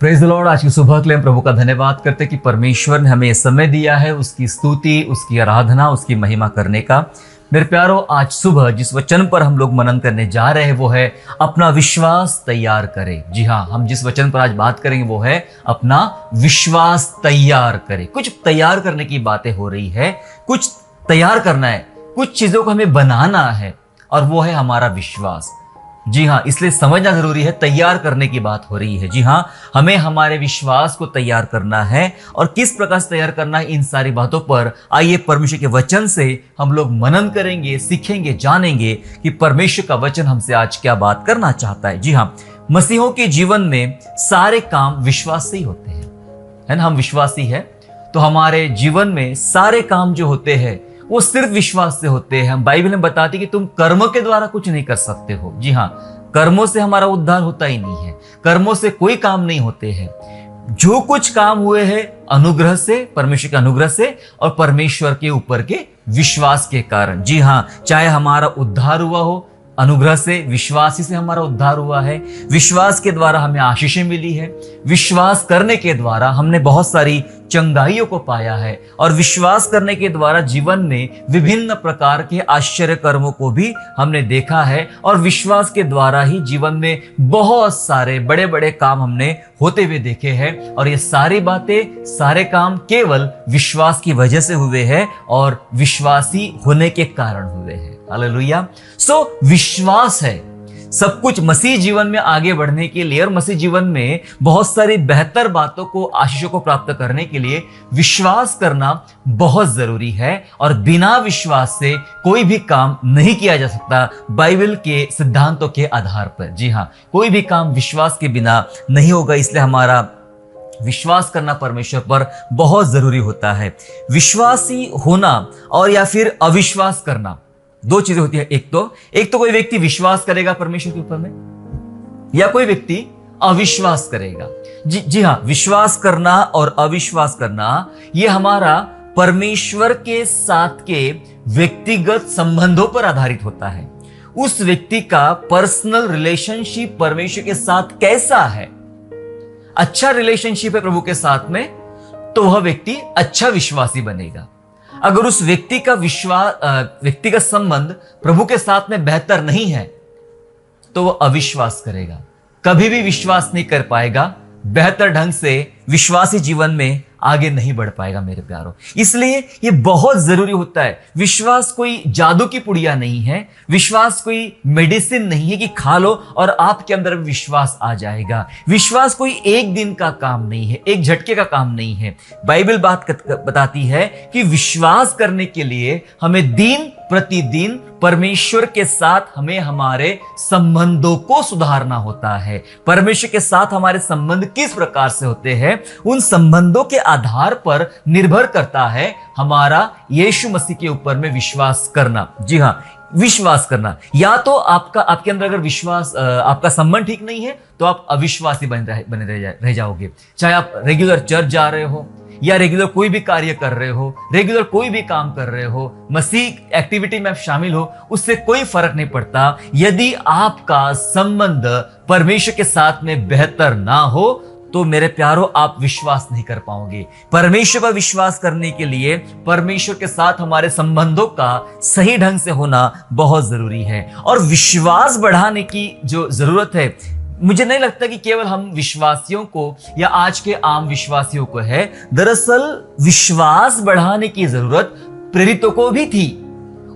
Praise the Lord. आज की सुबह के लिए हम प्रभु का धन्यवाद करते हैं कि परमेश्वर ने हमें समय दिया है उसकी स्तुति, उसकी आराधना, उसकी महिमा करने का। मेरे प्यारो, आज सुबह जिस वचन पर हम लोग मनन करने जा रहे हैं वो है अपना विश्वास तैयार करें। जी हाँ, हम जिस वचन पर आज बात करेंगे वो है अपना विश्वास तैयार करें। कुछ तैयार करने की बातें हो रही है, कुछ तैयार करना है, कुछ चीजों को हमें बनाना है और वो है हमारा विश्वास। जी हाँ, इसलिए समझना जरूरी है। तैयार करने की बात हो रही है। जी हाँ, हमें हमारे विश्वास को तैयार करना है और किस प्रकार से तैयार करना है, इन सारी बातों पर आइए परमेश्वर के वचन से हम लोग मनन करेंगे, सीखेंगे, जानेंगे कि परमेश्वर का वचन हमसे आज क्या बात करना चाहता है। जी हाँ, मसीहों के जीवन में सारे काम विश्वास से ही होते हैं, है ना। हम विश्वासी है तो हमारे जीवन में सारे काम जो होते हैं वो सिर्फ विश्वास से होते हैं। हम बाइबल में बताती है कि तुम कर्मों के द्वारा कुछ नहीं कर सकते हो। जी हाँ, कर्मों से हमारा उद्धार होता ही नहीं है, कर्मों से कोई काम नहीं होते हैं। जो कुछ काम हुए हैं अनुग्रह से, परमेश्वर के अनुग्रह से और परमेश्वर के ऊपर के विश्वास के कारण। जी हाँ, चाहे हमारा उद्धार हुआ हो अनुग्रह से, विश्वास ही से हमारा उद्धार हुआ है। विश्वास के द्वारा हमें आशीषें मिली है। विश्वास करने के द्वारा हमने बहुत सारी चंगाइयों को पाया है और विश्वास करने के द्वारा जीवन में विभिन्न प्रकार के आश्चर्य कर्मों को भी हमने देखा है और विश्वास के द्वारा ही जीवन में बहुत सारे बड़े बड़े काम हमने होते हुए देखे हैं। और ये सारी बातें, सारे काम केवल विश्वास की वजह से हुए हैं और विश्वासी होने के कारण हुए हैं। हालेलुया। सो विश्वास है सब कुछ मसीह जीवन में आगे बढ़ने के लिए और मसीह जीवन में बहुत सारी बेहतर बातों को, आशीषों को प्राप्त करने के लिए विश्वास करना बहुत जरूरी है और बिना विश्वास से कोई भी काम नहीं किया जा सकता बाइबल के सिद्धांतों के आधार पर। जी हाँ, कोई भी काम विश्वास के बिना नहीं होगा, इसलिए हमारा विश्वास करना परमेश्वर पर बहुत जरूरी होता है। विश्वासी होना और या फिर अविश्वास करना, दो चीजें होती है। एक तो कोई व्यक्ति विश्वास करेगा परमेश्वर के ऊपर में, या कोई व्यक्ति अविश्वास करेगा। जी हाँ, विश्वास करना और अविश्वास करना ये हमारा परमेश्वर के साथ के व्यक्तिगत संबंधों पर आधारित होता है। उस व्यक्ति का पर्सनल रिलेशनशिप परमेश्वर के साथ कैसा है। अच्छा रिलेशनशिप है प्रभु के साथ में तो वह व्यक्ति अच्छा विश्वासी बनेगा। अगर उस व्यक्ति का व्यक्तिगत संबंध प्रभु के साथ में बेहतर नहीं है तो वह अविश्वास करेगा, कभी भी विश्वास नहीं कर पाएगा, बेहतर ढंग से विश्वासी जीवन में आगे नहीं बढ़ पाएगा मेरे प्यारों। इसलिए ये बहुत जरूरी होता है। विश्वास कोई जादू की पुड़िया नहीं है, विश्वास कोई मेडिसिन नहीं है कि खा लो और आपके अंदर विश्वास आ जाएगा। विश्वास कोई एक दिन का काम नहीं है, एक झटके का काम नहीं है। बाइबल बात बताती है कि विश्वास करने के लिए हमें दिन प्रतिदिन परमेश्वर के साथ हमें हमारे संबंधों को सुधारना होता है। परमेश्वर के साथ हमारे संबंध किस प्रकार से होते हैं, उन संबंधों के आधार पर निर्भर करता है हमारा यीशु मसीह के ऊपर में विश्वास करना। जी हाँ, विश्वास करना। या तो आपके अंदर अगर विश्वास, आपका संबंध ठीक नहीं है तो आप अविश्वासी बने रह जाओगे। चाहे आप रेगुलर चर्च जा रहे हो या रेगुलर कोई भी कार्य कर रहे हो, रेगुलर कोई भी काम कर रहे हो, मसीह एक्टिविटी में आप शामिल हो, उससे कोई फर्क नहीं पड़ता। यदि आपका संबंध परमेश्वर के साथ में बेहतर ना हो तो मेरे प्यारो आप विश्वास नहीं कर पाओगे। परमेश्वर पर विश्वास करने के लिए परमेश्वर के साथ हमारे संबंधों का सही ढंग से होना बहुत जरूरी है। और विश्वास बढ़ाने की जो जरूरत है, मुझे नहीं लगता कि केवल हम विश्वासियों को या आज के आम विश्वासियों को है। दरअसल विश्वास बढ़ाने की जरूरत प्रेरितों को भी थी।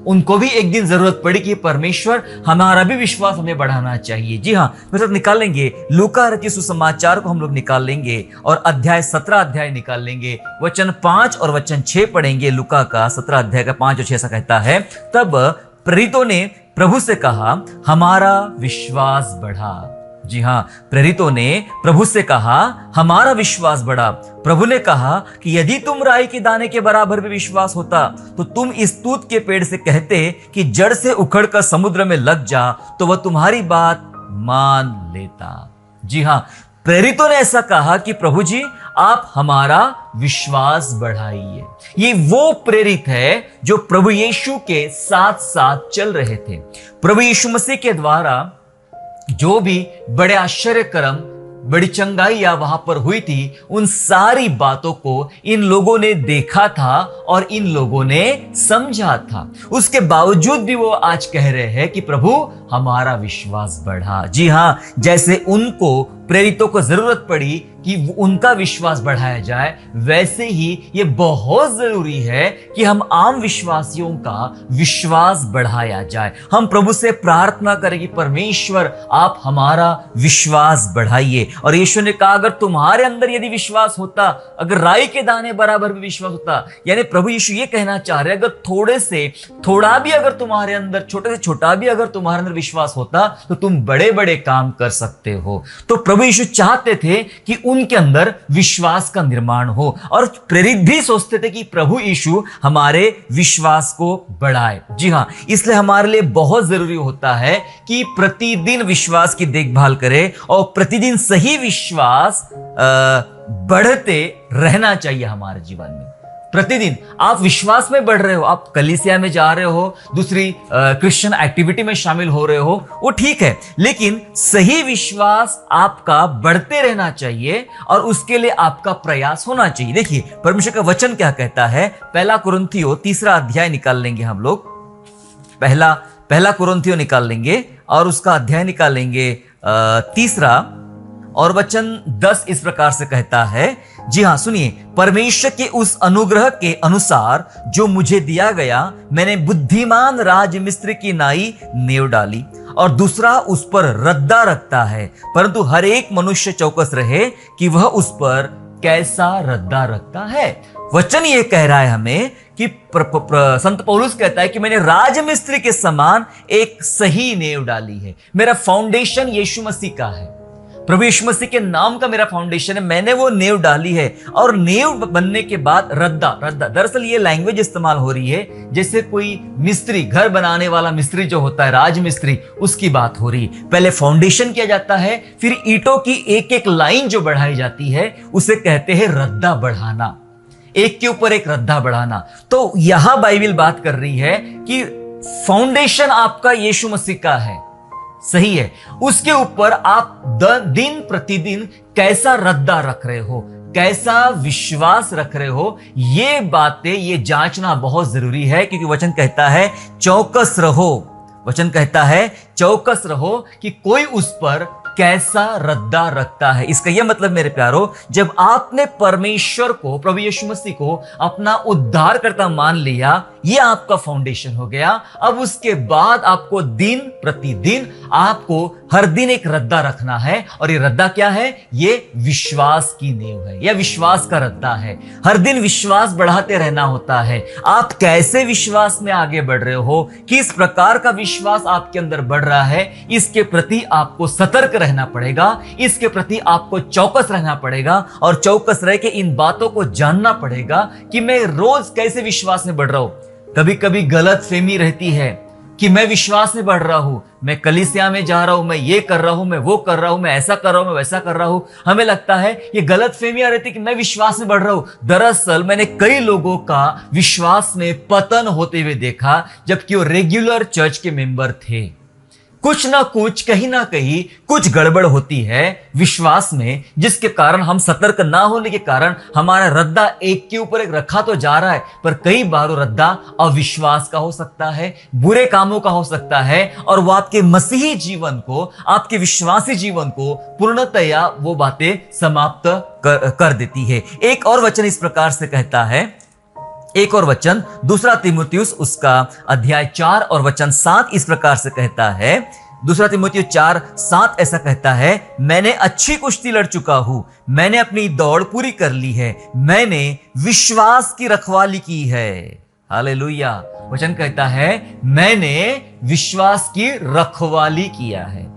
उनको भी एक दिन जरूरत पड़ी कि परमेश्वर हमारा भी विश्वास हमें बढ़ाना चाहिए। जी हाँ, मेरे साथ निकाल लेंगे लूका रचित सुसमाचार को हम लोग निकाल लेंगे और अध्याय 17 अध्याय निकाल लेंगे, वचन 5 और वचन 6 पढ़ेंगे। लूका का 17 अध्याय का 5 और 6 ऐसा कहता है, तब प्रेरितों ने प्रभु से कहा हमारा विश्वास बढ़ा। जी हाँ, प्रेरितों ने प्रभु से कहा हमारा विश्वास बढ़ा। प्रभु ने कहा कि यदि तुम राई के दाने के बराबर भी विश्वास होता तो तुम इस तूत के पेड़ से कहते कि जड़ से उखड़ कर समुद्र में लग जा, तो वह तुम्हारी बात मान लेता। जी हाँ, प्रेरितों ने ऐसा कहा कि प्रभु जी आप हमारा विश्वास बढ़ाइए। ये वो प्रेरित है जो प्रभु यीशु के साथ साथ चल रहे थे। प्रभु यीशु मसीह के द्वारा जो भी बड़े आश्चर्य कर्म बड़ी चंगाइयां वहां पर हुई थी, उन सारी बातों को इन लोगों ने देखा था और इन लोगों ने समझा था। उसके बावजूद भी वो आज कह रहे हैं कि प्रभु हमारा विश्वास बढ़ा। जी हां, जैसे उनको प्रेरितों को जरूरत पड़ी कि उनका विश्वास बढ़ाया जाए, वैसे ही ये बहुत जरूरी है कि हम आम विश्वासियों का विश्वास बढ़ाया जाए। हम प्रभु से प्रार्थना करें कि परमेश्वर आप हमारा विश्वास बढ़ाइए। और यीशु ने कहा अगर तुम्हारे अंदर यदि विश्वास होता, अगर राई के दाने बराबर भी विश्वास होता, यानी प्रभु यीशु ये कहना चाह रहे अगर थोड़े से थोड़ा भी अगर तुम्हारे अंदर, छोटे से छोटा भी अगर तुम्हारे अंदर विश्वास होता तो तुम बड़े बड़े काम कर सकते हो। तो प्रभु यीशु चाहते थे कि उनके अंदर विश्वास का निर्माण हो, और प्रेरित भी सोचते थे कि प्रभु यीशु हमारे विश्वास को बढ़ाए। जी हां, इसलिए हमारे लिए बहुत जरूरी होता है कि प्रतिदिन विश्वास की देखभाल करें और प्रतिदिन सही विश्वास बढ़ते रहना चाहिए हमारे जीवन में। प्रतिदिन आप विश्वास में बढ़ रहे हो, आप कलीसिया में जा रहे हो, दूसरी क्रिश्चियन एक्टिविटी में शामिल हो रहे हो, वो ठीक है, लेकिन सही विश्वास आपका बढ़ते रहना चाहिए और उसके लिए आपका प्रयास होना चाहिए। देखिए परमेश्वर का वचन क्या कहता है, पहला कुरिन्थियों 3 अध्याय निकाल लेंगे हम लोग। पहला कुरिन्थियों निकाल लेंगे और उसका अध्याय निकालेंगे 3 और वचन 10 इस प्रकार से कहता है। जी हां, सुनिए, परमेश्वर के उस अनुग्रह के अनुसार जो मुझे दिया गया, मैंने बुद्धिमान राजमिस्त्री की नाई नींव डाली और दूसरा उस पर रद्दा रखता है, परंतु हर एक मनुष्य चौकस रहे कि वह उस पर कैसा रद्दा रखता है। वचन ये कह रहा है हमें कि संत पौलुस कहता है कि मैंने राजमिस्त्री के समान एक सही नींव डाली है। मेरा फाउंडेशन यीशु मसीह का है, प्रभु यीशु मसीह के नाम का मेरा फाउंडेशन है, मैंने वो नींव डाली है। और नींव बनने के बाद रद्दा, दरअसल ये लैंग्वेज इस्तेमाल हो रही है जैसे कोई मिस्त्री, घर बनाने वाला मिस्त्री जो होता है, राजमिस्त्री, उसकी बात हो रही है। पहले फाउंडेशन किया जाता है, फिर ईंटों की एक एक लाइन जो बढ़ाई जाती है उसे कहते हैं रद्दा बढ़ाना, एक के ऊपर एक रद्दा बढ़ाना। तो यहां बाइबल बात कर रही है कि फाउंडेशन आपका यीशु मसीह का है, सही है, उसके ऊपर आप दिन प्रतिदिन कैसा रद्दा रख रहे हो, कैसा विश्वास रख रहे हो, ये बातें ये जांचना बहुत जरूरी है। क्योंकि वचन कहता है चौकस रहो, वचन कहता है चौकस रहो कि कोई उस पर कैसा रद्दा रखता है। इसका यह मतलब मेरे प्यारो, जब आपने परमेश्वर को, प्रभु यीशु मसीह को अपना उद्धारकर्ता मान लिया, यह आपका फाउंडेशन हो गया। अब उसके बाद आपको दिन प्रतिदिन आपको हर दिन एक रद्दा रखना है, और ये रद्दा क्या है, ये विश्वास की नींव है, यह विश्वास का रद्दा है। हर दिन विश्वास बढ़ाते रहना होता है। आप कैसे विश्वास में आगे बढ़ रहे हो, किस प्रकार का विश्वास आपके अंदर बढ़ रहा है, इसके प्रति आपको सतर्क रहना पड़ेगा, इसके प्रति आपको चौकस रहना पड़ेगा, और चौकस रह के इन बातों को जानना पड़ेगा कि मैं रोज कैसे विश्वास में बढ़ रहा हूं। कभी कभी गलत फहमी रहती है कि मैं विश्वास में बढ़ रहा हूं, मैं कलीसिया में जा रहा हूं, मैं ये कर रहा हूं, मैं वो कर रहा हूं, मैं ऐसा कर रहा हूं, मैं वैसा कर रहा हूं। हमें लगता है ये गलत फहमियां रहती कि मैं विश्वास में बढ़ रहा हूं। दरअसल मैंने कई लोगों का विश्वास में पतन होते हुए देखा, जबकि वो रेगुलर चर्च के मेंबर थे। कुछ ना कुछ, कहीं ना कहीं कुछ गड़बड़ होती है विश्वास में, जिसके कारण हम सतर्क ना होने के कारण हमारा रद्दा एक के ऊपर एक रखा तो जा रहा है, पर कई बार वो रद्दा अविश्वास का हो सकता है, बुरे कामों का हो सकता है, और वो आपके मसीही जीवन को, आपके विश्वासी जीवन को पूर्णतया वो बातें समाप्त कर देती है। एक और वचन इस प्रकार से कहता है, एक और वचन 2 तीमुथियुस उसका अध्याय 4 और वचन 7 इस प्रकार से कहता है। 2 तीमुथियुस 4:7 ऐसा कहता है, मैंने अच्छी कुश्ती लड़ चुका हूं, मैंने अपनी दौड़ पूरी कर ली है, मैंने विश्वास की रखवाली की है। हालेलुया। वचन कहता है मैंने विश्वास की रखवाली किया है।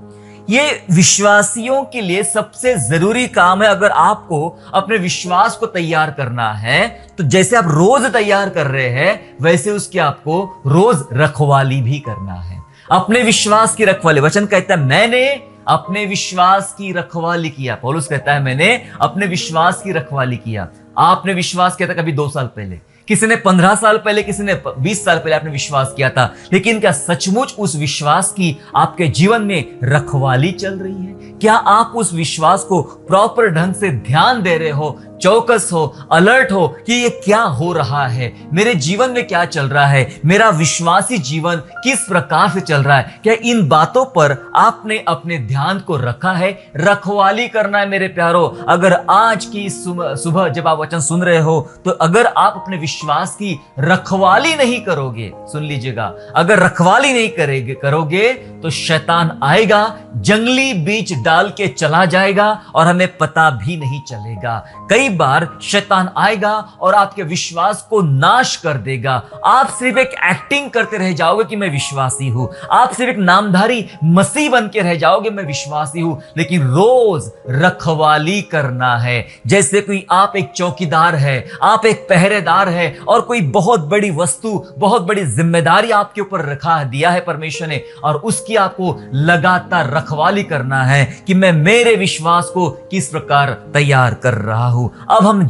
ये विश्वासियों के लिए सबसे जरूरी काम है। अगर आपको अपने विश्वास को तैयार करना है, तो जैसे आप रोज तैयार कर रहे हैं, वैसे उसकी आपको रोज रखवाली भी करना है। अपने विश्वास की रखवाली, वचन कहता है मैंने अपने विश्वास की रखवाली किया। पौलुस कहता है मैंने अपने विश्वास की रखवाली किया। आपने विश्वास किया था कभी 2 साल पहले, किसी ने 15 साल पहले, किसी ने 20 साल पहले आपने विश्वास किया था, लेकिन क्या सचमुच उस विश्वास की आपके जीवन में रखवाली चल रही है? क्या आप उस विश्वास को प्रॉपर ढंग से ध्यान दे रहे हो, चौकस हो, अलर्ट हो कि ये क्या हो रहा है, मेरे जीवन में क्या चल रहा है, मेरा विश्वासी जीवन किस प्रकार से चल रहा है? क्या इन बातों पर आपने अपने ध्यान को रखा है? रखवाली करना है मेरे प्यारो। अगर आज की सुबह जब आप वचन सुन रहे हो, तो अगर आप अपने विश्वास की रखवाली नहीं करोगे, सुन लीजिएगा, अगर रखवाली नहीं करोगे तो शैतान आएगा, जंगली बीज डाल के चला जाएगा और हमें पता भी नहीं चलेगा। कई बार शैतान आएगा और आपके विश्वास को नाश कर देगा। आप सिर्फ एक एक्टिंग करते रह जाओगे कि मैं विश्वासी हूं, आप सिर्फ एक नामधारी मसीह बन के रह जाओगे मैं विश्वासी हूं, लेकिन रोज रखवाली करना है। जैसे कोई आप एक चौकीदार है, आप एक पहरेदार है और कोई बहुत बड़ी वस्तु, बहुत बड़ी जिम्मेदारी आपके ऊपर रखा दिया है परमेश्वर ने, और उसकी आपको लगातार रखवाली करना है कि मैं मेरे विश्वास को किस प्रकार तैयार कर रहा हूं। अब हम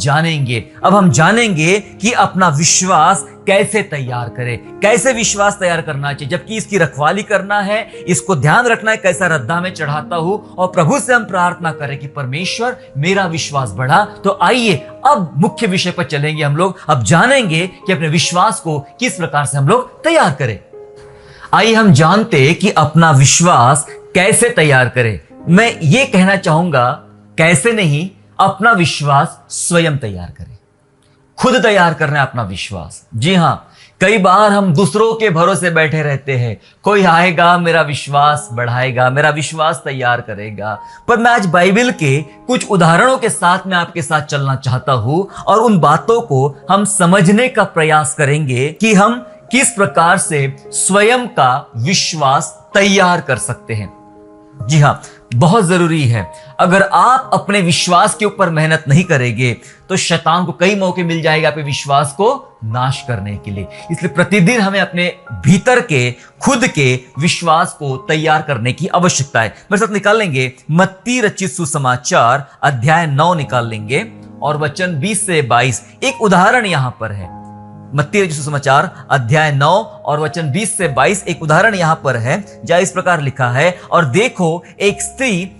जानेंगे कि अपना विश्वास कैसे तैयार करें, कैसे विश्वास तैयार करना चाहिए, जबकि इसकी रखवाली करना है, इसको ध्यान रखना है कैसा रद्दा में चढ़ाता हूं, और प्रभु से हम प्रार्थना करें कि परमेश्वर मेरा विश्वास बढ़ा। तो आइए अब मुख्य विषय पर चलेंगे हम लोग। अब जानेंगे कि अपने विश्वास को किस प्रकार से हम लोग तैयार करें। आइए हम जानते कि अपना विश्वास कैसे तैयार करें। मैं ये कहना चाहूंगा, कैसे नहीं, अपना विश्वास स्वयं तैयार करें। खुद तैयार करना है अपना विश्वास। जी हां, कई बार हम दूसरों के भरोसे बैठे रहते हैं, कोई आएगा मेरा विश्वास बढ़ाएगा, मेरा विश्वास तैयार करेगा। पर मैं आज बाइबल के कुछ उदाहरणों के साथ में आपके साथ चलना चाहता हूं और उन बातों को हम समझने का प्रयास करेंगे कि हम किस प्रकार से स्वयं का विश्वास तैयार कर सकते हैं। जी हां, बहुत जरूरी है। अगर आप अपने विश्वास के ऊपर मेहनत नहीं करेंगे तो शैतान को कई मौके मिल जाएगा आपके विश्वास को नाश करने के लिए। इसलिए प्रतिदिन हमें अपने भीतर के, खुद के विश्वास को तैयार करने की आवश्यकता है। मेरे साथ निकाल लेंगे मत्ती रचित सुसमाचार अध्याय 9 निकाल लेंगे और वचन 20 से 22। एक उदाहरण यहां पर है। मत्ती रचित सुसमाचार अध्याय 9 और वचन 20 से 22 एक उदाहरण यहां पर है, जहां इस प्रकार लिखा है, और देखो एक स्त्री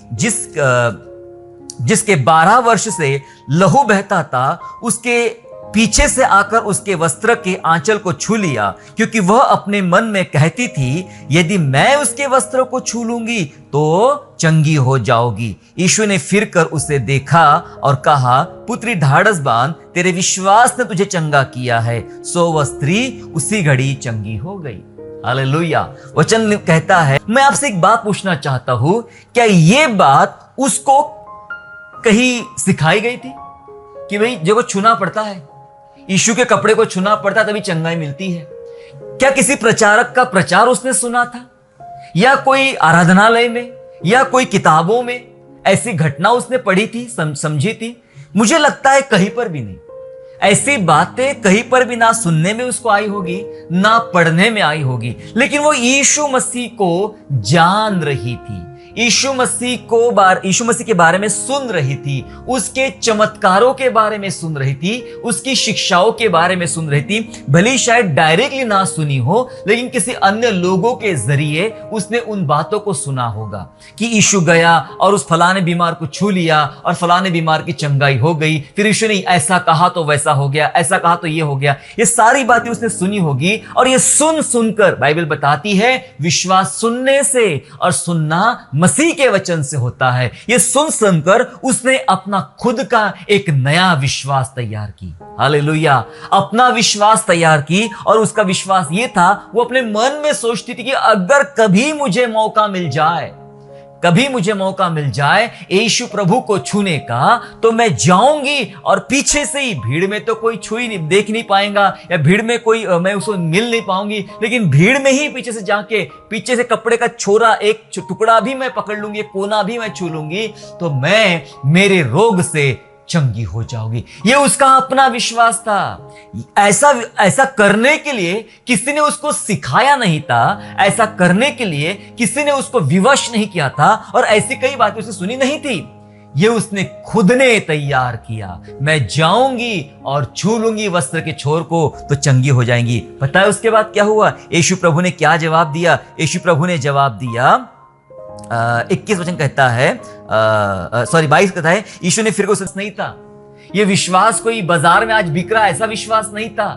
जिसके 12 वर्ष से लहू बहता था, उसके पीछे से आकर उसके वस्त्र के आंचल को छू लिया, क्योंकि वह अपने मन में कहती थी, यदि मैं उसके वस्त्र को छू लूंगी तो चंगी हो जाओगी। यीशु ने फिर कर उसे देखा और कहा, पुत्री ढाढ़स बांध, तेरे विश्वास ने तुझे चंगा किया है। सो वह स्त्री उसी घड़ी चंगी हो गई। हालेलुया। वचन कहता है, मैं आपसे एक बात पूछना चाहता हूं, क्या ये बात उसको कहीं सिखाई गई थी कि भाई जो को छूना पड़ता है, यीशु के कपड़े को छूना पड़ता है तभी चंगाई मिलती है? क्या किसी प्रचारक का प्रचार उसने सुना था, या कोई आराधनालय में या कोई किताबों में ऐसी घटना उसने पढ़ी थी, समझी थी? मुझे लगता है कहीं पर भी नहीं। ऐसी बातें कहीं पर भी ना सुनने में उसको आई होगी, ना पढ़ने में आई होगी, लेकिन वो यीशु मसीह को जान रही थी, यीशु मसीह के बारे में सुन रही थी, उसके चमत्कारों के बारे में सुन रही थी, उसकी शिक्षाओं के बारे में सुन रही थी। भले शायद डायरेक्टली ना सुनी हो, लेकिन किसी अन्य लोगों के जरिए उसने उन बातों को सुना होगा कि यीशु गया और उस फलाने बीमार को छू लिया और फलाने बीमार की चंगाई हो गई। फिर यीशु ने ऐसा कहा तो वैसा हो गया, ऐसा कहा तो ये हो गया। ये सारी बातें उसने सुनी होगी, और ये सुनकर बाइबल बताती है विश्वास सुनने से, और सुनना मसीह के वचन से होता है। ये सुनकर उसने अपना खुद का एक नया विश्वास तैयार की। हालेलुया। अपना विश्वास तैयार की, और उसका विश्वास ये था, वो अपने मन में सोचती थी कि अगर कभी मुझे मौका मिल जाए यीशु प्रभु को छूने का, तो मैं जाऊंगी और पीछे से ही, भीड़ में तो कोई छू ही नहीं, देख नहीं पाएगा, या भीड़ में कोई मैं उसको मिल नहीं पाऊंगी, लेकिन भीड़ में ही पीछे से जाके, पीछे से कपड़े का छोरा, एक टुकड़ा भी मैं पकड़ लूंगी, कोना भी मैं छू लूंगी, तो मैं मेरे रोग से चंगी हो जाओगी। ये उसका अपना विश्वास था। ऐसा करने के लिए किसी ने उसको सिखाया नहीं था, ऐसा करने के लिए किसी ने उसको विवश नहीं किया था, और ऐसी कई बातें उसने सुनी नहीं थी। ये उसने खुद ने तैयार किया, मैं जाऊंगी और छू लूंगी वस्त्र के छोर को तो चंगी हो जाएंगी। पता है उसके बाद क्या हुआ? यीशु प्रभु ने क्या जवाब दिया? यीशु प्रभु ने जवाब दिया, 21 वचन कहता है, 22 कहता है यीशु ने फिर को नहीं था। ये विश्वास कोई बाजार में आज बिक रहा ऐसा विश्वास नहीं था।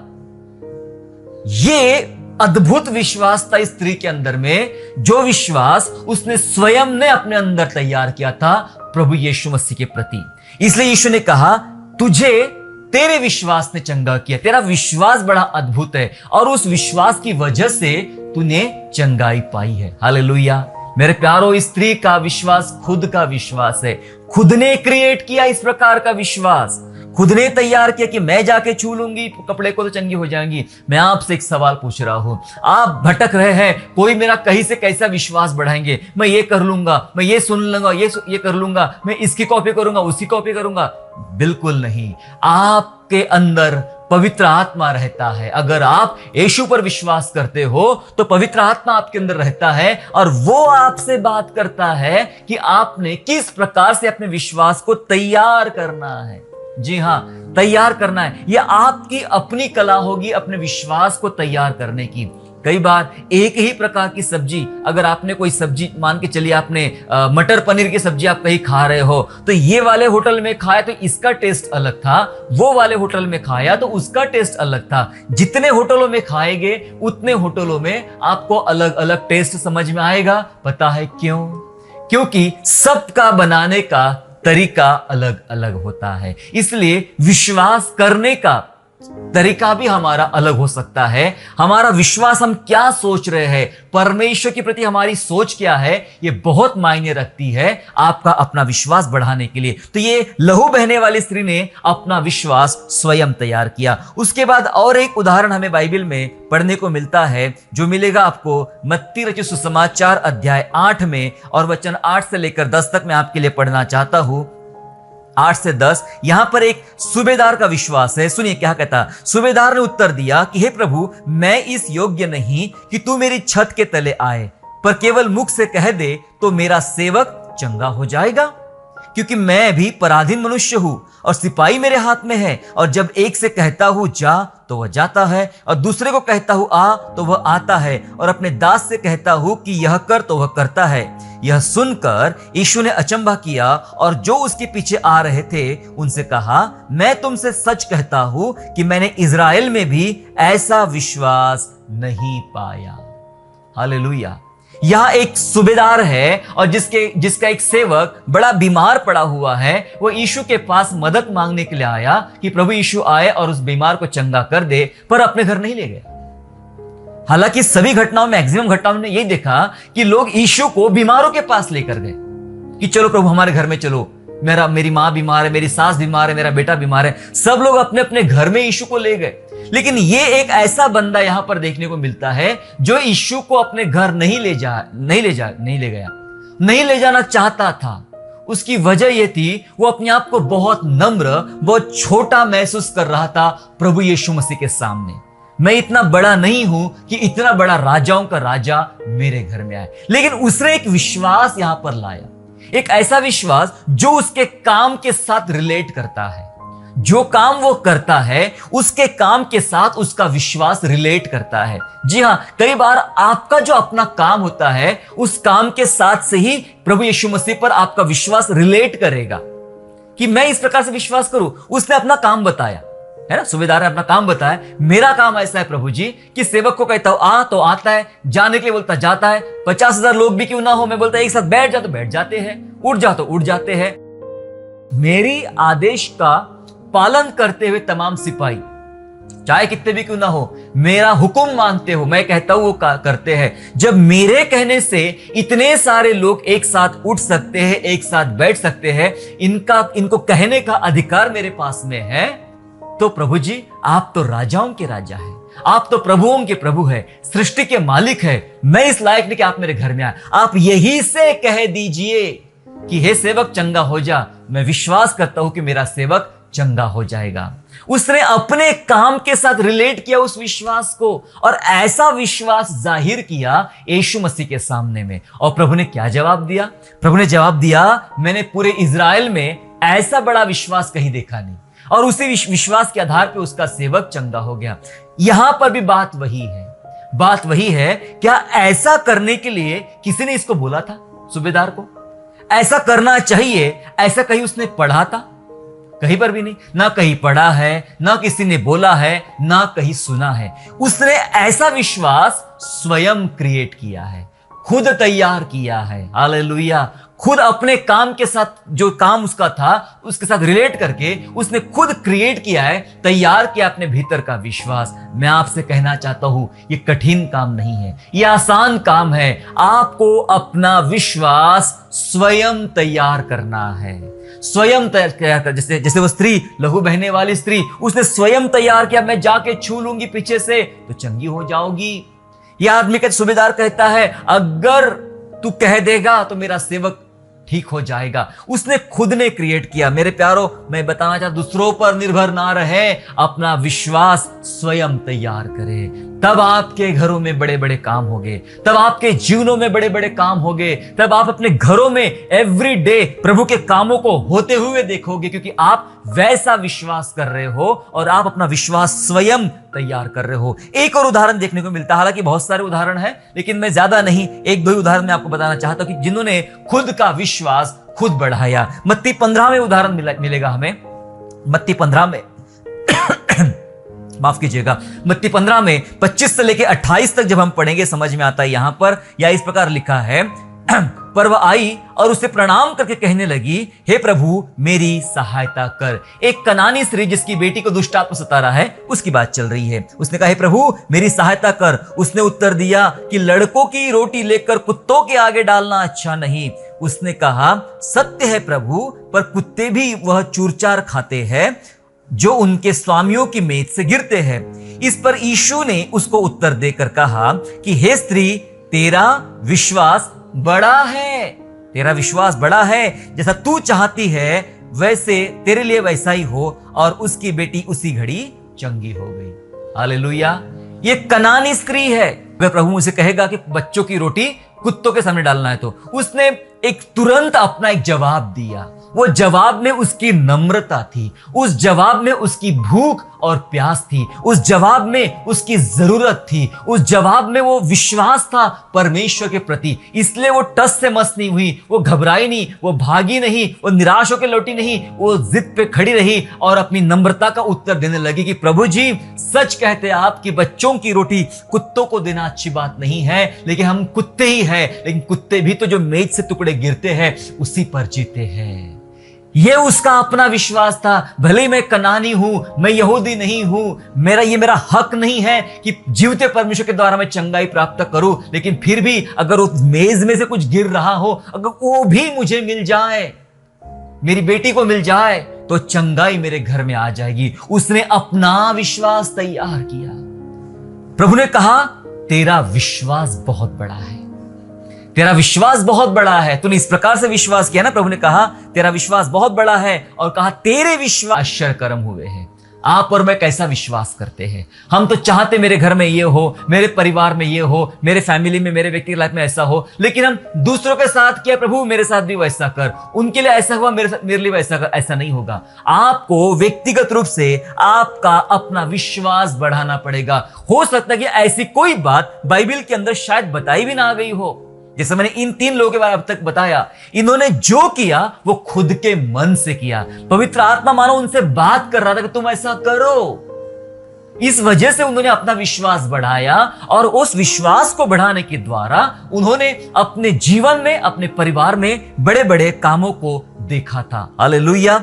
ये अद्भुत विश्वास था इस स्त्री के अंदर में, जो विश्वास उसने स्वयं ने अपने अंदर तैयार किया था प्रभु यीशु मसीह के प्रति। इसलिए यीशु ने कहा तुझे तेरे विश्वास ने चंगा किया, तेरा विश्वास बड़ा अद्भुत है और उस विश्वास की वजह से तूने चंगाई पाई है। हालेलुया। मेरे प्यारो, इस स्त्री का विश्वास खुद का विश्वास है। खुद ने क्रिएट किया इस प्रकार का विश्वास, खुद ने तैयार किया कि मैं जाके छू लूंगी कपड़े को तो चंगी हो जाएंगी। मैं आपसे एक सवाल पूछ रहा हूं, आप भटक रहे हैं, कोई मेरा कहीं से कैसा विश्वास बढ़ाएंगे, मैं ये कर लूंगा, मैं ये सुन लूंगा, ये कर लूंगा, मैं इसकी कॉपी करूंगा, उसकी कॉपी करूंगा। बिल्कुल नहीं। आपके अंदर पवित्र आत्मा रहता है। अगर आप यीशु पर विश्वास करते हो तो पवित्र आत्मा आपके अंदर रहता है और वो आपसे बात करता है कि आपने किस प्रकार से अपने विश्वास को तैयार करना है। जी हां, तैयार करना है। यह आपकी अपनी कला होगी अपने विश्वास को तैयार करने की। कई बार एक ही प्रकार की सब्जी, अगर आपने कोई सब्जी मान के चलिए, आपने मटर पनीर की सब्जी आप कहीं खा रहे हो, तो ये वाले होटल में खाया तो इसका टेस्ट अलग था, वो वाले होटल में खाया तो उसका टेस्ट अलग था। जितने होटलों में खाएंगे उतने होटलों में आपको अलग अलग टेस्ट समझ में आएगा। पता है क्यों? क्योंकि सबका बनाने का तरीका अलग अलग होता है। इसलिए विश्वास करने का तरीका भी हमारा अलग हो सकता है। हमारा विश्वास, हम क्या सोच रहे हैं, परमेश्वर के प्रति हमारी सोच क्या है, यह बहुत मायने रखती है आपका अपना विश्वास बढ़ाने के लिए। तो ये लहू बहने वाली स्त्री ने अपना विश्वास स्वयं तैयार किया। उसके बाद और एक उदाहरण हमें बाइबल में पढ़ने को मिलता है, जो मिलेगा आपको मत्ती रचित सुसमाचार अध्याय 8 में, और वचन 8 से लेकर 10 तक मैं आपके लिए पढ़ना चाहता हूं। 8 से 10, यहां पर एक सूबेदार का विश्वास है। सुनिए क्या कहता। सूबेदार ने उत्तर दिया कि हे प्रभु, मैं इस योग्य नहीं कि तू मेरी छत के तले आए, पर केवल मुख से कह दे तो मेरा सेवक चंगा हो जाएगा। क्योंकि मैं भी पराधीन मनुष्य हूं और सिपाही मेरे हाथ में है, और जब एक से कहता हूं जा तो वह जाता है, और दूसरे को कहता हूं आ तो वह आता है, और अपने दास से कहता हूं कि यह कर तो वह करता है। यह सुनकर यीशु ने अचंभा किया और जो उसके पीछे आ रहे थे उनसे कहा, मैं तुमसे सच कहता हूं कि मैंने इज़राइल में भी ऐसा विश्वास नहीं पाया। हालेलुया। यह एक सूबेदार है और जिसका एक सेवक बड़ा बीमार पड़ा हुआ है। वो यीशु के पास मदद मांगने के लिए आया कि प्रभु यीशु आए और उस बीमार को चंगा कर दे, पर अपने घर नहीं ले गया। हालांकि सभी घटनाओं में, मैक्सिमम घटनाओं में यही देखा कि लोग यीशु को बीमारों के पास लेकर गए कि चलो प्रभु हमारे घर में चलो, मेरी माँ बीमार है, मेरी सास बीमार है, मेरा बेटा बीमार है। सब लोग अपने अपने घर में यीशु को ले गए। लेकिन ये एक ऐसा बंदा यहां पर देखने को मिलता है जो यीशु को अपने घर नहीं ले गया, नहीं ले जाना चाहता था। उसकी वजह यह थी, वो अपने आप को बहुत नम्र, बहुत छोटा महसूस कर रहा था प्रभु यीशु मसीह के सामने। मैं इतना बड़ा नहीं हूं कि इतना बड़ा राजाओं का राजा मेरे घर में आए। लेकिन उसने एक विश्वास यहां पर लाया, एक ऐसा विश्वास जो उसके काम के साथ रिलेट करता है। जो काम वो करता है उसके काम के साथ उसका विश्वास रिलेट करता है। जी हां, कई बार आपका जो अपना काम होता है उस काम के साथ से ही प्रभु यीशु मसीह पर आपका विश्वास रिलेट करेगा कि मैं इस प्रकार से विश्वास करूं। उसने अपना काम बताया, है ना, सूबेदार ने अपना काम बताया। मेरा काम ऐसा है प्रभु जी कि सेवक को कहता हूं आ तो आता है, जाने के लिए बोलता जाता है। 50,000 लोग भी क्यों ना हो, मैं बोलता एक साथ बैठ जा तो बैठ जाते हैं, उठ जा तो उठ जाते हैं। मेरी आदेश का पालन करते हुए तमाम सिपाही, चाहे कितने भी क्यों ना हो, मेरा हुक्म मानते हो, मैं कहता हूं वो करते हैं। जब मेरे कहने से इतने सारे लोग एक साथ उठ सकते हैं, एक साथ बैठ सकते हैं, इनको कहने का अधिकार मेरे पास में है, तो प्रभु जी आप तो राजाओं के राजा हैं, आप तो प्रभुओं के प्रभु है, सृष्टि के मालिक है। मैं इस लायक नहीं कि आप मेरे घर में आए। आप यही से कह दीजिए कि हे सेवक चंगा हो जा। मैं विश्वास करता हूं कि मेरा सेवक चंगा हो जाएगा। उसने अपने काम के साथ रिलेट किया उस विश्वास को, और ऐसा विश्वास जाहिर किया यीशु मसीह के सामने में। और प्रभु ने क्या जवाब दिया? प्रभु ने जवाब दिया, मैंने पूरे इज़राइल में ऐसा बड़ा विश्वास कहीं देखा नहीं। और उसी विश्वास के आधार पर उसका सेवक चंगा हो गया। यहां पर भी बात वही है। क्या ऐसा करने के लिए किसी ने इसको बोला था सूबेदार को? ऐसा करना चाहिए, ऐसा कहीं उसने पढ़ा था? कहीं पर भी नहीं। ना कहीं पढ़ा है, ना किसी ने बोला है, ना कहीं सुना है। उसने ऐसा विश्वास स्वयं क्रिएट किया है, खुद तैयार किया है। हालेलुया। खुद अपने काम के साथ, जो काम उसका था उसके साथ रिलेट करके उसने खुद क्रिएट किया है, तैयार किया अपने भीतर का विश्वास। मैं आपसे कहना चाहता हूं, ये कठिन काम नहीं है, ये आसान काम है। आपको अपना विश्वास स्वयं तैयार करना है, स्वयं तैयार कर। जैसे वो स्त्री, लहू बहने वाली स्त्री, उसने स्वयं तैयार किया, मैं जाके छू लूंगी पीछे से तो चंगी हो जाऊंगी। यह आदमी का सूबेदार कहता है, अगर तू कह देगा तो मेरा सेवक ठीक हो जाएगा। उसने खुद ने क्रिएट किया। मेरे प्यारो, मैं बताना चाहता, दूसरों पर निर्भर ना रहे, अपना विश्वास स्वयं तैयार करें। तब आपके घरों में बड़े बड़े काम होंगे, तब आपके जीवनों में बड़े बड़े काम होंगे, तब आप अपने घरों में एवरी डे प्रभु के कामों को होते हुए देखोगे, क्योंकि आप वैसा विश्वास कर रहे हो और आप अपना विश्वास स्वयं तैयार कर रहे हो। एक और उदाहरण देखने को मिलता है, हालांकि बहुत सारे उदाहरण हैं, लेकिन मैं ज्यादा नहीं, एक दो ही उदाहरण मैं आपको बताना चाहता हूं कि जिन्होंने खुद का विश्वास खुद बढ़ाया। मत्ती 15 में उदाहरण मिलेगा हमें। मत्ती 15 में माफ कीजिएगा, मत्ती 15 में 25 से लेकर 28 तक जब हम पढ़ेंगे समझ में आता है। यहां पर या इस प्रकार लिखा है, पर वह आई और उसे प्रणाम करके कहने लगी, हे प्रभु मेरी सहायता कर। एक कनानी स्त्री जिसकी बेटी को दुष्ट आत्मा सता रहा है, उसकी बात चल रही है। उसने कहा, हे प्रभु मेरी सहायता कर। उसने उत्तर दिया कि लड़कों की रोटी लेकर कुत्तों के आगे डालना अच्छा नहीं। उसने कहा, सत्य है प्रभु, पर कुत्ते भी वह चूरचार खाते हैं जो उनके स्वामियों की मेज से गिरते हैं। इस पर यीशु ने उसको उत्तर देकर कहा कि हे स्त्री, तेरा विश्वास बड़ा है, तेरा विश्वास बड़ा है। जैसा तू चाहती है वैसे तेरे लिए वैसा ही हो। और उसकी बेटी उसी घड़ी चंगी हो गई। हालेलुया। ये कनानी स्त्री है। अगर प्रभु मुझे कहेगा कि बच्चों की रोटी कुत्तों के सामने डालना है, तो उसने एक तुरंत अपना एक जवाब दिया। वो जवाब में उसकी नम्रता थी, उस जवाब में उसकी भूख और प्यास थी, उस जवाब में उसकी जरूरत थी, उस जवाब में वो विश्वास था परमेश्वर के प्रति। इसलिए वो टस से मस नहीं हुई, वो घबराई नहीं, वो भागी नहीं, वो निराश होकर लौटी नहीं, वो जिद पे खड़ी रही और अपनी नम्रता का उत्तर देने लगी कि प्रभु जी, सच कहते आप कि बच्चों की रोटी कुत्तों को देना अच्छी बात नहीं है, लेकिन हम कुत्ते ही हैं, लेकिन कुत्ते भी तो जो मेज से टुकड़े गिरते हैं उसी पर जीते हैं। ये उसका अपना विश्वास था। भले मैं कनानी हूं, मैं यहूदी नहीं हूं, ये मेरा हक नहीं है कि जीवते परमेश्वर के द्वारा मैं चंगाई प्राप्त करूं, लेकिन फिर भी अगर उस मेज में से कुछ गिर रहा हो, अगर वो भी मुझे मिल जाए, मेरी बेटी को मिल जाए, तो चंगाई मेरे घर में आ जाएगी। उसने अपना विश्वास तैयार किया। प्रभु ने कहा, तेरा विश्वास बहुत बड़ा है, तेरा विश्वास बहुत बड़ा है। तूने इस प्रकार से विश्वास किया ना। प्रभु ने कहा, तेरा विश्वास बहुत बड़ा है, और कहा, तेरे विश्वास आश्चर्य कर्म हुए हैं। आप और मैं कैसा विश्वास करते हैं? हम तो चाहते मेरे घर में ये हो, मेरे परिवार में ये हो, मेरे फैमिली में, मेरे व्यक्ति लाइफ में ऐसा हो, लेकिन हम दूसरों के साथ किया, प्रभु मेरे साथ भी वैसा कर, उनके लिए ऐसा हुआ, मेरे लिए वैसा कर। ऐसा नहीं होगा। आपको व्यक्तिगत रूप से आपका अपना विश्वास बढ़ाना पड़ेगा। हो सकता है कि ऐसी कोई बात बाइबल के अंदर शायद बताई भी ना गई हो। जैसे मैंने इन 3 लोगों के बारे में अब तक बताया, इन्होंने जो किया वो खुद के मन से किया। पवित्र आत्मा मानो उनसे बात कर रहा था कि तुम ऐसा करो। इस वजह से उन्होंने अपना विश्वास बढ़ाया, और उस विश्वास को बढ़ाने के द्वारा उन्होंने अपने जीवन में, अपने परिवार में बड़े बड़े कामों को देखा था। हालेलुया।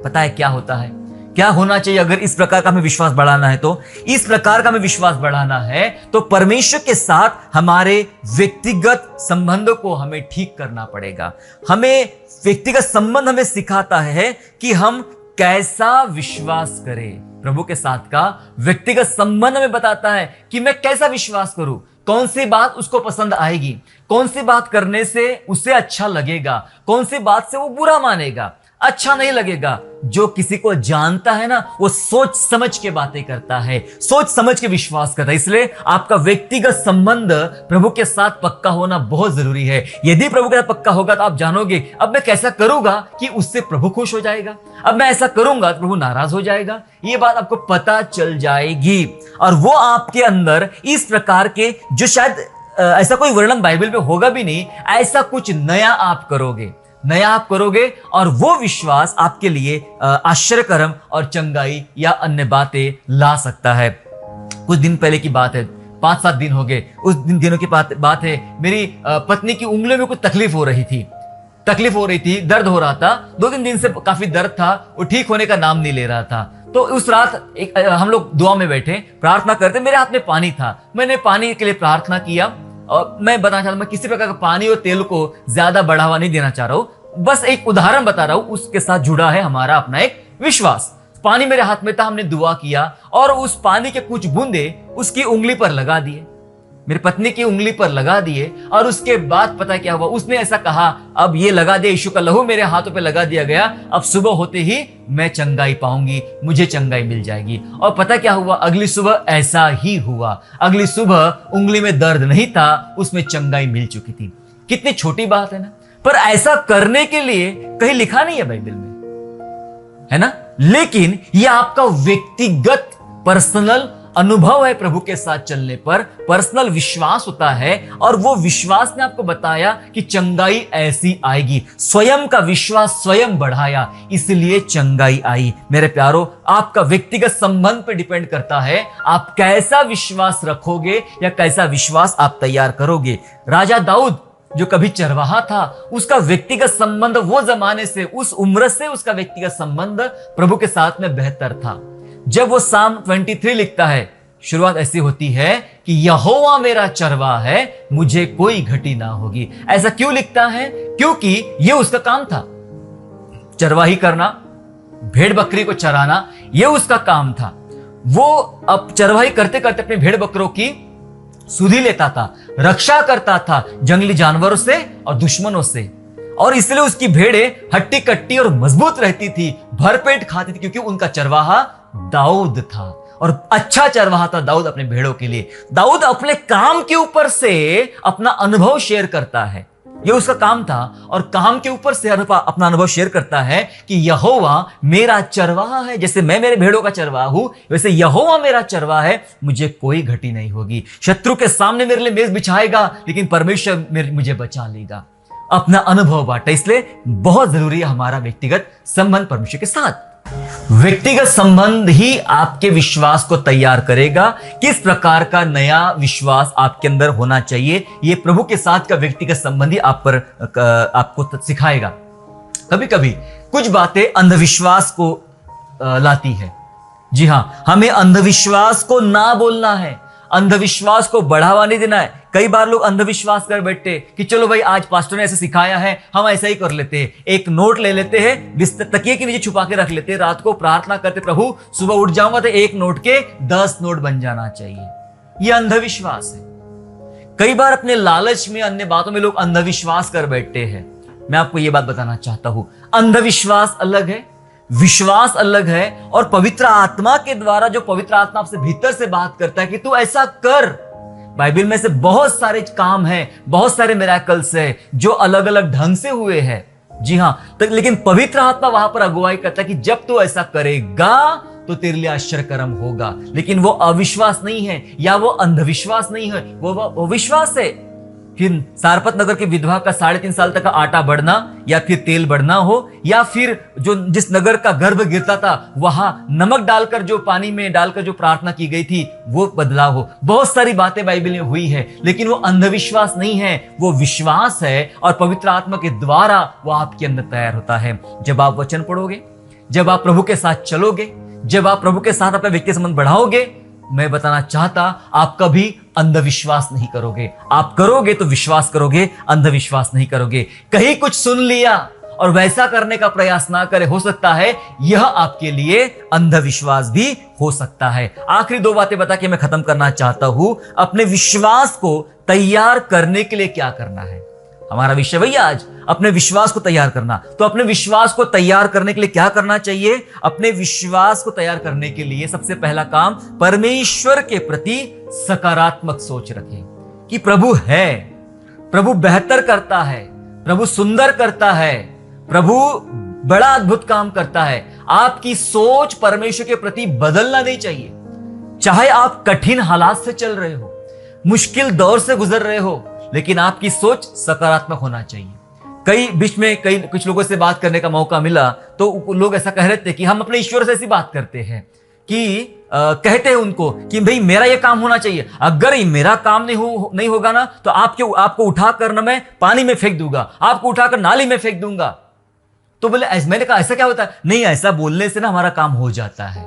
पता है क्या होता है, क्या होना चाहिए अगर इस प्रकार का हमें विश्वास बढ़ाना है? तो इस प्रकार का हमें विश्वास बढ़ाना है तो परमेश्वर के साथ हमारे व्यक्तिगत संबंधों को हमें ठीक करना पड़ेगा। हमें व्यक्तिगत संबंध हमें सिखाता है कि हम कैसा विश्वास करें। प्रभु के साथ का व्यक्तिगत संबंध हमें बताता है कि मैं कैसा विश्वास करूं, कौन सी बात उसको पसंद आएगी, कौन सी बात करने से उसे अच्छा लगेगा, कौन सी बात से वो बुरा मानेगा, अच्छा नहीं लगेगा। जो किसी को जानता है ना, वो सोच समझ के बातें करता है, सोच समझ के विश्वास करता है। इसलिए आपका व्यक्तिगत संबंध प्रभु के साथ पक्का होना बहुत जरूरी है। यदि प्रभु के साथ पक्का होगा तो आप जानोगे, अब मैं कैसा करूंगा कि उससे प्रभु खुश हो जाएगा, अब मैं ऐसा करूंगा तो प्रभु नाराज हो जाएगा। ये बात आपको पता चल जाएगी, और वो आपके अंदर इस प्रकार के, जो शायद ऐसा कोई वर्णन बाइबल में होगा भी नहीं, ऐसा कुछ नया आप करोगे। नया आप करोगे और वो विश्वास आपके लिए आश्चर्यकरम और चंगाई या अन्य बातें ला सकता है। कुछ दिन पहले की बात है, 5-7 दिन हो गए, उस दिनों की बात है, मेरी पत्नी की उंगलियों में कुछ तकलीफ हो रही थी, दर्द हो रहा था, 2-3 दिन से काफी दर्द था, वो ठीक होने का नाम नहीं ले रहा था। तो उस रात हम लोग दुआ में बैठे, प्रार्थना करते, मेरे हाथ में पानी था, मैंने पानी के लिए प्रार्थना किया। और मैं बताना चाहता हूं, मैं किसी प्रकार का पानी और तेल को ज्यादा बढ़ावा नहीं देना चाह रहा हूं, बस एक उदाहरण बता रहा हूं, उसके साथ जुड़ा है हमारा अपना एक विश्वास। पानी मेरे हाथ में था, हमने दुआ किया और उस पानी के कुछ बूंदे उसकी उंगली पर लगा दिए, मेरी पत्नी की उंगली पर लगा दिए। और उसके बाद पता क्या हुआ, उसने ऐसा कहा, अब ये लगा दे, यीशु का लहू मेरे हाथों पे लगा दिया गया, अब सुबह होते ही मैं चंगाई पाऊंगी, मुझे चंगाई मिल जाएगी। और पता क्या हुआ, अगली सुबह ऐसा ही हुआ। अगली सुबह उंगली में दर्द नहीं था, उसमें चंगाई मिल चुकी थी। कितनी छोटी बात है ना, पर ऐसा करने के लिए कहीं लिखा नहीं है बाइबल में, है ना, लेकिन यह आपका व्यक्तिगत पर्सनल अनुभव है। प्रभु के साथ चलने पर पर्सनल विश्वास होता है और वो विश्वास ने आपको बताया कि चंगाई ऐसी आएगी। स्वयं का विश्वास स्वयं बढ़ाया, इसलिए चंगाई आई। मेरे प्यारो, आपका व्यक्तिगत संबंध पे डिपेंड करता है आप कैसा विश्वास रखोगे या कैसा विश्वास आप तैयार करोगे। राजा दाऊद जो कभी चरवाहा था, उसका व्यक्तिगत संबंध वो जमाने से, उस उम्र से उसका व्यक्तिगत संबंध प्रभु के साथ में बेहतर था। जब वो साम 23 लिखता है, शुरुआत ऐसी होती है कि यहोवा मेरा चरवाहा है, मुझे कोई घटी ना होगी। ऐसा क्यों लिखता है? क्योंकि ये उसका काम था, चरवाही करना, भेड़ बकरी को चराना, ये उसका काम था। वो अब चरवाही करते करते अपने भेड़ बकरों की सुधि लेता था, रक्षा करता था जंगली जानवरों से और दुश्मनों से, और इसलिए उसकी भेड़ें हट्टी कट्टी और मजबूत रहती थी, भरपेट खाती थी, क्योंकि उनका चरवाहा दाऊद था और अच्छा चरवाहा था दाऊद अपने भेड़ों के लिए। दाऊद अपने काम के ऊपर से अपना अनुभव शेयर करता है, यह उसका काम था, और काम के ऊपर से अपना अनुभव शेयर करता है कि यहोवा मेरा चरवाहा है। जैसे मैं मेरे भेड़ों का चरवाहा हूं, वैसे यहोवा मेरा चरवाहा है, मुझे कोई घटी नहीं होगी। शत्रु के सामने मेरे लिए मेज बिछाएगा, लेकिन परमेश्वर मुझे बचा लेगा। अपना अनुभव बांटा, इसलिए बहुत जरूरी है हमारा व्यक्तिगत संबंध परमेश्वर के साथ। व्यक्तिगत संबंध ही आपके विश्वास को तैयार करेगा। किस प्रकार का नया विश्वास आपके अंदर होना चाहिए, यह प्रभु के साथ का व्यक्तिगत संबंध ही आपको सिखाएगा। कभी कभी कुछ बातें अंधविश्वास को लाती है। जी हां, हमें अंधविश्वास को ना बोलना है, अंधविश्वास को बढ़ावा नहीं देना है। कई बार लोग अंधविश्वास कर बैठते कि चलो भाई, आज पास्टर ने ऐसे सिखाया है, हम ऐसा ही कर लेते हैं। एक नोट ले लेते हैं, तकिए के नीचे छुपा के रख लेते हैं, रात को प्रार्थना करते, प्रभु सुबह उठ जाऊंगा तो 1 नोट के 10 नोट बन जाना चाहिए। यह अंधविश्वास है। कई बार अपने लालच में, अन्य बातों में लोग अंधविश्वास कर बैठते हैं। मैं आपको यह बात बताना चाहता हूं, अंधविश्वास अलग है, विश्वास अलग है। और पवित्र आत्मा के द्वारा, जो पवित्र आत्मा आपसे भीतर से बात करता है कि तू ऐसा कर, बाइबल में से बहुत सारे काम हैं, बहुत सारे मिरेकल्स है जो अलग अलग ढंग से हुए हैं। जी हां, लेकिन पवित्र आत्मा वहां पर अगुवाई करता है कि जब तू ऐसा करेगा तो तेरे लिए आश्चर्यकरम होगा। लेकिन वो अविश्वास नहीं है या वो अंधविश्वास नहीं है, वो विश्वास है। फिर सारपत नगर की विधवा का 3.5 साल तक का आटा बढ़ना, या फिर तेल बढ़ना हो, या फिर जो जिस नगर का गर्भ गिरता था वहां नमक डालकर, जो पानी में डालकर जो प्रार्थना की गई थी, वो बदलाव हो। बहुत सारी बातें बाइबल में हुई है, लेकिन वो अंधविश्वास नहीं है, वो विश्वास है। और पवित्र आत्मा के द्वारा वो आपके अंदर तैयार होता है। जब आप वचन पढ़ोगे, जब आप प्रभु के साथ चलोगे, जब आप प्रभु के साथ अपना व्यक्तिगत संबंध बढ़ाओगे, मैं बताना चाहता, आप कभी अंधविश्वास नहीं करोगे। आप करोगे तो विश्वास करोगे, अंधविश्वास नहीं करोगे। कहीं कुछ सुन लिया और वैसा करने का प्रयास ना करे, हो सकता है यह आपके लिए अंधविश्वास भी हो सकता है। आखिरी 2 बातें बता के मैं खत्म करना चाहता हूं। अपने विश्वास को तैयार करने के लिए क्या करना है? हमारा विषय वही आज, अपने विश्वास को तैयार करना। तो अपने विश्वास को तैयार करने के लिए क्या करना चाहिए? अपने विश्वास को तैयार करने के लिए सबसे पहला काम, परमेश्वर के प्रति सकारात्मक सोच रखें कि प्रभु है, प्रभु बेहतर करता है, प्रभु सुंदर करता है, प्रभु बड़ा अद्भुत काम करता है। आपकी सोच परमेश्वर के प्रति बदलना नहीं चाहिए। चाहे आप कठिन हालात से चल रहे हो, मुश्किल दौर से गुजर रहे हो, लेकिन आपकी सोच सकारात्मक होना चाहिए। कई बीच में कई कुछ लोगों से बात करने का मौका मिला तो लोग ऐसा कह रहे थे कि हम अपने ईश्वर से ऐसी बात करते हैं कि कहते हैं उनको कि भाई मेरा ये काम होना चाहिए, अगर ये मेरा काम नहीं होगा ना तो आपको उठाकर ना मैं पानी में फेंक दूंगा, आपको उठाकर नाली में फेंक दूंगा। तो बोले मैंने कहा ऐसा क्या होता है? नहीं, ऐसा बोलने से ना हमारा काम हो जाता है।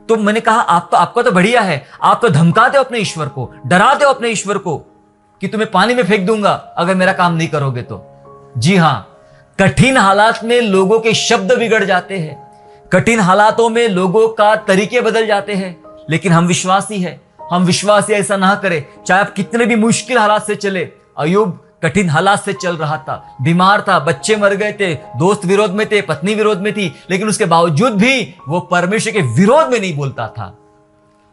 तो मैंने कहा आपका तो बढ़िया है, आप तो धमकाते हो अपने ईश्वर को, डराते हो अपने ईश्वर को कि तुम्हें पानी में फेंक दूंगा अगर मेरा काम नहीं करोगे तो। जी हां, कठिन हालात में लोगों के शब्द बिगड़ जाते हैं, कठिन हालातों में लोगों का तरीके बदल जाते हैं, लेकिन हम विश्वासी ऐसा ना करें। चाहे आप कितने भी मुश्किल हालात से चले, अय्यूब कठिन हालात से चल रहा था, बीमार था, बच्चे मर गए थे, दोस्त विरोध में थे, पत्नी विरोध में थी, लेकिन उसके बावजूद भी वो परमेश्वर के विरोध में नहीं बोलता था।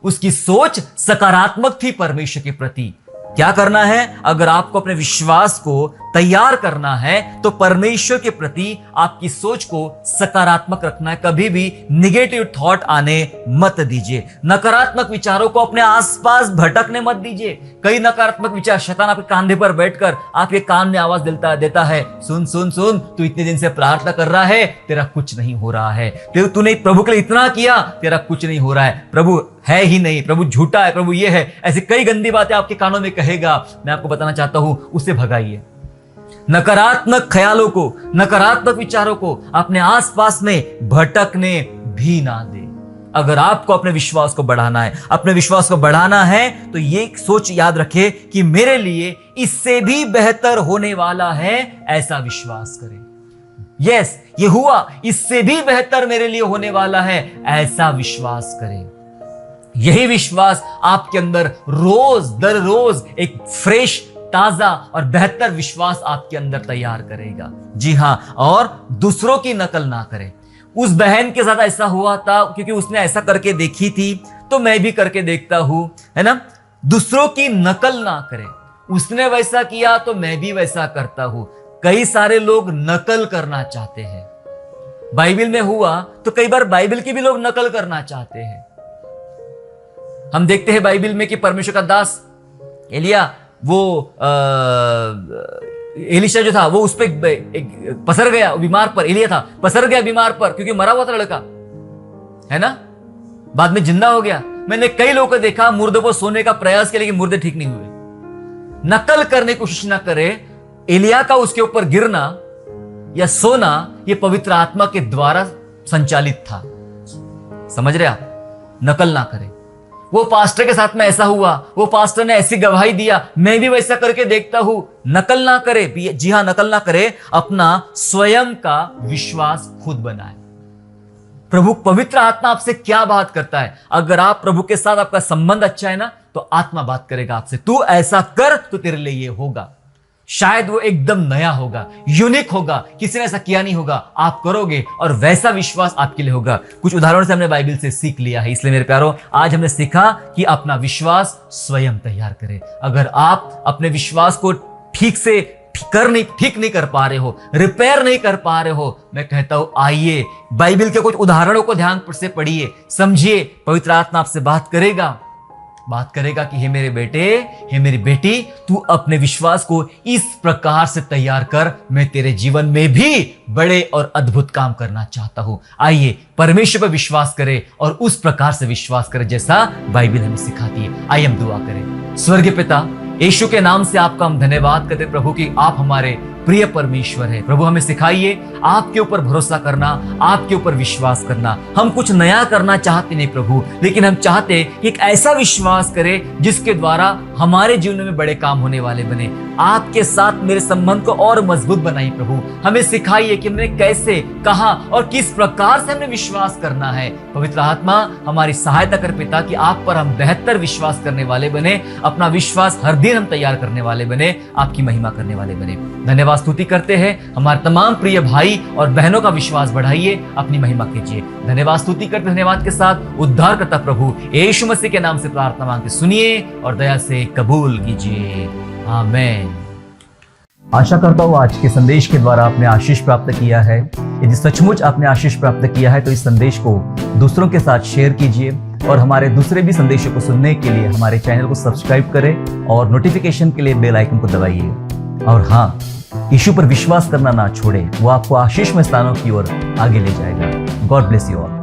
उसकी सोच सकारात्मक थी परमेश्वर के प्रति। क्या करना है? अगर आपको अपने विश्वास को तैयार करना है तो परमेश्वर के प्रति आपकी सोच को सकारात्मक रखना है। कभी भी निगेटिव थॉट आने मत दीजिए, नकारात्मक विचारों को अपने आसपास भटकने मत दीजिए। कई नकारात्मक विचार शैतान आपके कंधे पर बैठकर आपके कान में आवाज देता है, सुन सुन सुन, तू इतने दिन से प्रार्थना कर रहा है, तेरा कुछ नहीं हो रहा है, तूने प्रभु के लिए इतना किया, तेरा कुछ नहीं हो रहा है, प्रभु है ही नहीं, प्रभु झूठा है, प्रभु ये है। ऐसी कई गंदी बातें आपके कानों में कहेगा। मैं आपको बताना चाहता हूं, उससे भगाइए। नकारात्मक ख्यालों को, नकारात्मक विचारों को अपने आसपास में भटकने भी ना दे। अगर आपको अपने विश्वास को बढ़ाना है, अपने विश्वास को बढ़ाना है तो ये सोच याद रखे कि मेरे लिए इससे भी बेहतर होने वाला है, ऐसा विश्वास करें। यस, ये हुआ, इससे भी बेहतर मेरे लिए होने वाला है, ऐसा विश्वास करें। यही विश्वास आपके अंदर रोज दर रोज एक फ्रेश, ताजा और बेहतर विश्वास आपके अंदर तैयार करेगा। जी हां, और दूसरों की नकल ना करें। उस बहन के साथ ऐसा हुआ था क्योंकि उसने ऐसा करके देखी थी, तो मैं भी करके देखता हूं, है ना। दूसरों की नकल ना करें। उसने वैसा किया तो मैं भी वैसा करता हूं। कई सारे लोग नकल करना चाहते हैं। बाइबल में हुआ तो कई बार बाइबल की भी लोग नकल करना चाहते हैं। हम देखते हैं बाइबल में कि परमेश्वर का दास एलिया, वो एलिशा जो था वो उस पे पसर गया, बीमार पर, एलिया था, पसर गया बीमार पर क्योंकि मरा हुआ था लड़का, है ना। बाद में जिंदा हो गया। मैंने कई लोगों को देखा मुर्दों पर सोने का प्रयास किया लेकिन मुर्दे ठीक नहीं हुए। नकल करने की कोशिश ना करे। एलिया का उसके ऊपर गिरना या सोना ये पवित्र आत्मा के द्वारा संचालित था। समझ रहे आप? नकल ना करें। वो पास्टर के साथ में ऐसा हुआ, वो पास्टर ने ऐसी गवाही दिया, मैं भी वैसा करके देखता हूं। नकल ना करे। जी हां, नकल ना करे। अपना स्वयं का विश्वास खुद बनाए। प्रभु पवित्र आत्मा आपसे क्या बात करता है? अगर आप प्रभु के साथ आपका संबंध अच्छा है ना तो आत्मा बात करेगा आपसे, तू ऐसा कर तो तेरे लिए ये होगा। शायद वो एकदम नया होगा, यूनिक होगा, किसी ने ऐसा किया नहीं होगा, आप करोगे और वैसा विश्वास आपके लिए होगा। कुछ उदाहरण से हमने बाइबल से सीख लिया है। इसलिए मेरे प्यारों, आज हमने सीखा कि अपना विश्वास स्वयं तैयार करें। अगर आप अपने विश्वास को ठीक से ठीक नहीं कर पा रहे हो, रिपेयर नहीं कर पा रहे हो, मैं कहता हूं आइए बाइबल के कुछ उदाहरणों को ध्यान से पढ़िए, समझिए। पवित्र आत्मा आपसे बात करेगा कि हे मेरे बेटे, हे मेरी बेटी, तू अपने विश्वास को इस प्रकार से तैयार कर, मैं तेरे जीवन में भी बड़े और अद्भुत काम करना चाहता हूं। आइए परमेश्वर पर विश्वास करें और उस प्रकार से विश्वास करें जैसा बाइबल हमें सिखाती है। आइए हम दुआ करें। स्वर्गीय पिता, यीशु के नाम से आपका हम धन्यवाद करते प्रभु कि आप हमारे प्रिय परमेश्वर है। प्रभु हमें सिखाइए आपके ऊपर भरोसा करना, आपके ऊपर विश्वास करना। हम कुछ नया करना चाहते नहीं प्रभु, लेकिन हम चाहते कि एक ऐसा विश्वास करें जिसके द्वारा हमारे जीवन में बड़े काम होने वाले बने। आपके साथ मेरे संबंध को और मजबूत बनाइए प्रभु। हमें सिखाइए कि हमने कैसे, कहां और किस प्रकार से हमने विश्वास करना है। पवित्र आत्मा हमारी सहायता कर पिता कि आप पर हम बेहतर विश्वास करने वाले बने, अपना विश्वास हर दिन हम तैयार करने वाले बने, आपकी महिमा करने वाले बने। धन्यवाद स्तुति करते हैं। हमारे तमाम प्रिय भाई और बहनों का विश्वास बढ़ाइए, अपनी महिमा कीजिए। धन्यवाद स्तुति करते, धन्यवाद के साथ उद्धारकर्ता प्रभु यीशु मसीह के नाम से प्रार्थना मांगते सुनिए और दया से कबूल कीजिए। आमीन। आशा करता हूँ आज के संदेश के द्वारा आपने आशीष प्राप्त किया है। यदि सचमुच आपने आशीष प्राप्त किया है तो इस संदेश को दूसरों के साथ शेयर कीजिए और हमारे दूसरे भी संदेशों को सुनने के लिए हमारे चैनल को सब्सक्राइब करें और नोटिफिकेशन के लिए बेल आइकन को दबाइए। और हाँ, यीशु पर विश्वास करना ना छोड़े, वो आपको आशीषमय स्थानों की ओर आगे ले जाएगा। God bless you all.